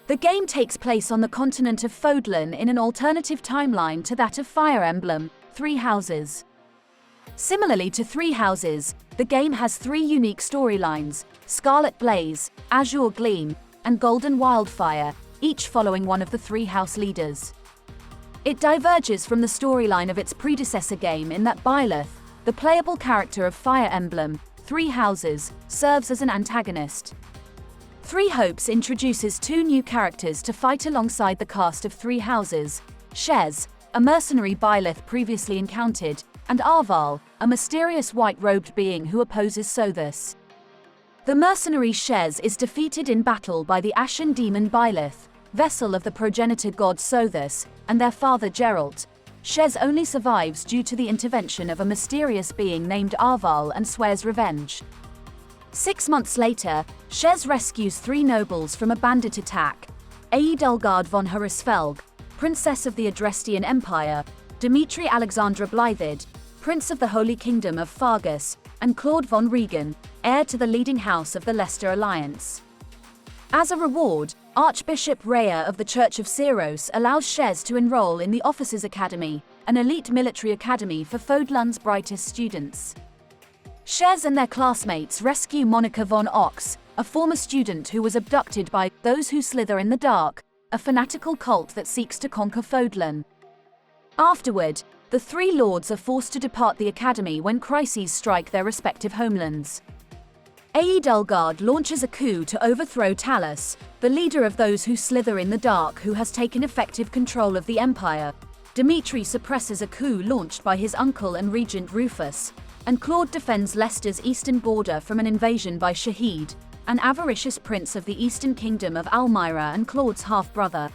The game takes place on the continent of Fodlan in an alternative timeline to that of Fire Emblem, Three Houses. Similarly to Three Houses, the game has three unique storylines: Scarlet Blaze, Azure Gleam, and Golden Wildfire, each following one of the three house leaders. It diverges from the storyline of its predecessor game in that Byleth, the playable character of Fire Emblem, Three Houses, serves as an antagonist. Three Hopes introduces two new characters to fight alongside the cast of Three Houses: Shez, a mercenary Byleth previously encountered, and Arval, a mysterious white-robed being who opposes Sothis. The mercenary Shez is defeated in battle by the Ashen Demon Byleth, vessel of the progenitor god Sothis, and their father Geralt. Shez only survives due to the intervention of a mysterious being named Arval and swears revenge. 6 months later, Shez rescues three nobles from a bandit attack: Eidulgard von Horisfelg, Princess of the Adrestian Empire, Dmitri Alexandra Blythid, Prince of the Holy Kingdom of Fargus, and Claude von Regan, heir to the leading house of the Leicester Alliance. As a reward, Archbishop Rhea of the Church of Ceros allows Shez to enroll in the Officers' Academy, an elite military academy for Fodlan's brightest students. Shez and their classmates rescue Monica von Ox, a former student who was abducted by those who slither in the dark, a fanatical cult that seeks to conquer Fodlan. Afterward, the three lords are forced to depart the academy when crises strike their respective homelands. Eidulgard launches a coup to overthrow Talus, the leader of those who slither in the dark, who has taken effective control of the empire. Dmitri suppresses a coup launched by his uncle and regent Rufus, and Claude defends Leicester's eastern border from an invasion by Shahid, an avaricious prince of the eastern kingdom of Almyra and Claude's half-brother.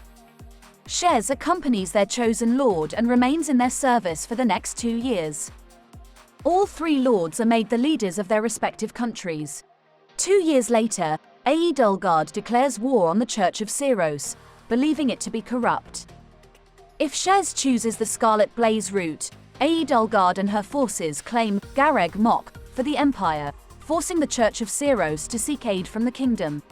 Shez accompanies their chosen lord and remains in their service for the next 2 years. All three lords are made the leaders of their respective countries. 2 years later, Eidulgard declares war on the Church of Ceros, believing it to be corrupt. If Shez chooses the Scarlet Blaze route, Eidulgard and her forces claim Gareg Mok for the Empire, forcing the Church of Ceros to seek aid from the kingdom.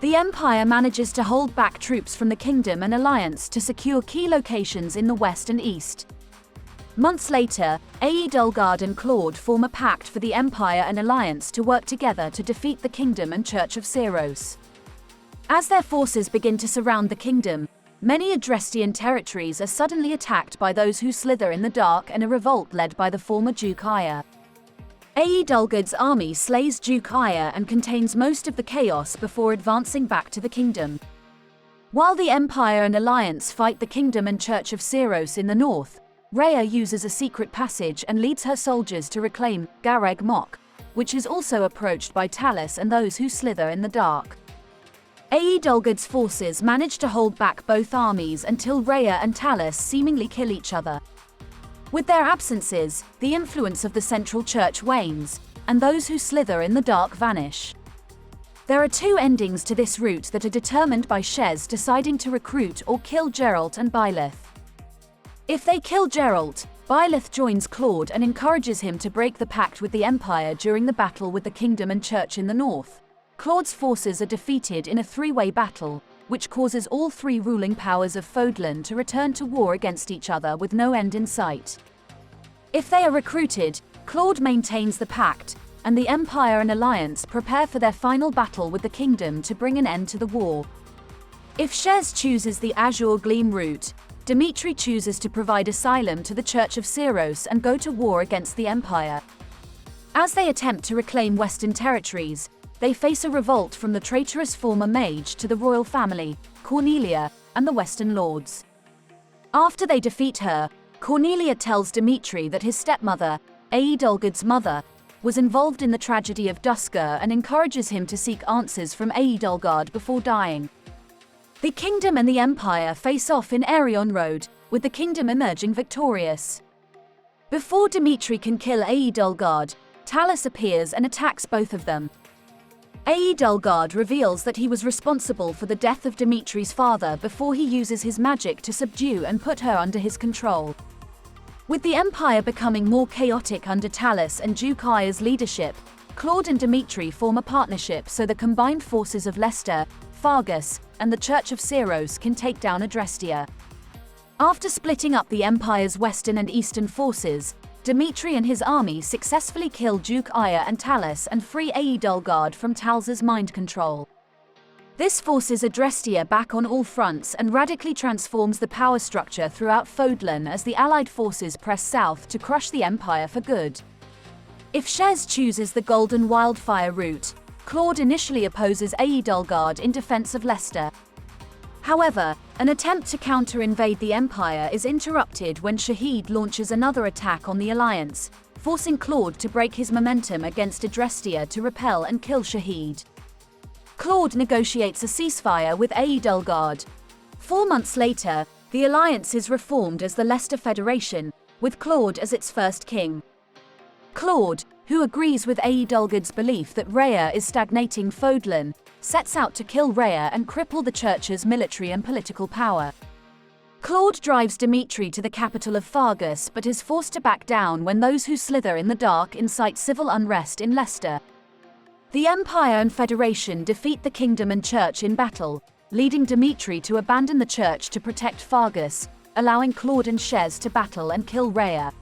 The Empire manages to hold back troops from the Kingdom and Alliance to secure key locations in the west and east. Months later, Eidulgard and Claude form a pact for the Empire and Alliance to work together to defeat the Kingdom and Church of Ceros. As their forces begin to surround the Kingdom, many Adrestian territories are suddenly attacked by those who slither in the dark, and a revolt led by the former Duke Aya. Eidulgard's army slays Duke Aya and contains most of the chaos before advancing back to the kingdom. While the Empire and Alliance fight the Kingdom and Church of Ceros in the north, Rhea uses a secret passage and leads her soldiers to reclaim Gareg Mok, which is also approached by Talus and those who slither in the dark. Eidulgard's forces manage to hold back both armies until Rhea and Talus seemingly kill each other. With their absences, the influence of the Central Church wanes, and those who slither in the dark vanish. There are 2 endings to this route that are determined by Shez deciding to recruit or kill Geralt and Byleth. If they kill Geralt, Byleth joins Claude and encourages him to break the pact with the Empire during the battle with the Kingdom and Church in the north. Claude's forces are defeated in a 3-way battle, which causes all 3 ruling powers of Fodlan to return to war against each other with no end in sight. If they are recruited, Claude maintains the pact, and the Empire and Alliance prepare for their final battle with the Kingdom to bring an end to the war. If Shez chooses the Azure Gleam route, Dmitri chooses to provide asylum to the Church of Ceros and go to war against the Empire. As they attempt to reclaim Western territories, they face a revolt from the traitorous former mage to the royal family, Cornelia, and the Western Lords. After they defeat her, Cornelia tells Dmitri that his stepmother, Eidulgard's mother, was involved in the tragedy of Duscur and encourages him to seek answers from Eidulgard before dying. The Kingdom and the Empire face off in Arion Road, with the Kingdom emerging victorious. Before Dmitri can kill Eidulgard, Talus appears and attacks both of them. Eidulgard reveals that he was responsible for the death of Dmitri's father before he uses his magic to subdue and put her under his control. With the Empire becoming more chaotic under Talus and Duke Aya's leadership, Claude and Dmitri form a partnership so the combined forces of Leicester, Fargus, and the Church of Syros can take down Adrestia. After splitting up the Empire's western and eastern forces, Dmitry and his army successfully kill Duke Aya and Talus and free Aedolgard from Tals's mind control. This forces Adrestia back on all fronts and radically transforms the power structure throughout Fodlan as the Allied forces press south to crush the Empire for good. If Shez chooses the Golden Wildfire route, Claude initially opposes Aedolgard in defense of Leicester. However, an attempt to counter-invade the Empire is interrupted when Shahid launches another attack on the Alliance, forcing Claude to break his momentum against Adrestia to repel and kill Shahid. Claude negotiates a ceasefire with Aedolgard. 4 months later, the Alliance is reformed as the Leicester Federation, with Claude as its first king. Claude, who agrees with Aedolgard's belief that Rhea is stagnating Fodlan, sets out to kill Rhea and cripple the Church's military and political power. Claude drives Dmitry to the capital of Fargus but is forced to back down when those who slither in the dark incite civil unrest in Leicester. The Empire and Federation defeat the Kingdom and Church in battle, leading Dmitry to abandon the Church to protect Fargus, allowing Claude and Shez to battle and kill Rhea.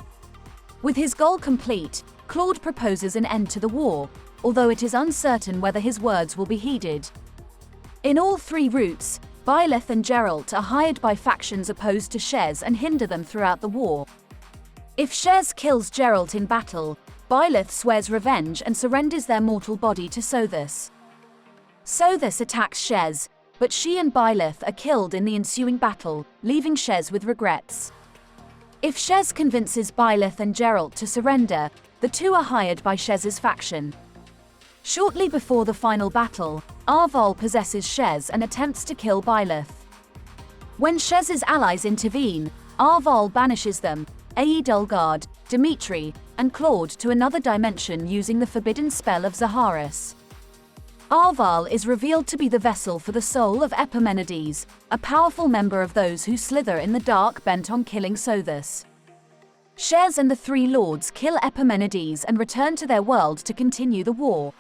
With his goal complete, Claude proposes an end to the war, although it is uncertain whether his words will be heeded. In all 3 routes, Byleth and Geralt are hired by factions opposed to Shez and hinder them throughout the war. If Shez kills Geralt in battle, Byleth swears revenge and surrenders their mortal body to Sothis. Sothis attacks Shez, but she and Byleth are killed in the ensuing battle, leaving Shez with regrets. If Shez convinces Byleth and Geralt to surrender, the two are hired by Shez's faction. Shortly before the final battle, Arval possesses Shez and attempts to kill Byleth. When Shez's allies intervene, Arval banishes them, Aedolgard, Dmitry, and Claude to another dimension using the forbidden spell of Zaharis. Arval is revealed to be the vessel for the soul of Epimenides, a powerful member of those who slither in the dark bent on killing Sothis. Shez and the 3 lords kill Epimenides and return to their world to continue the war.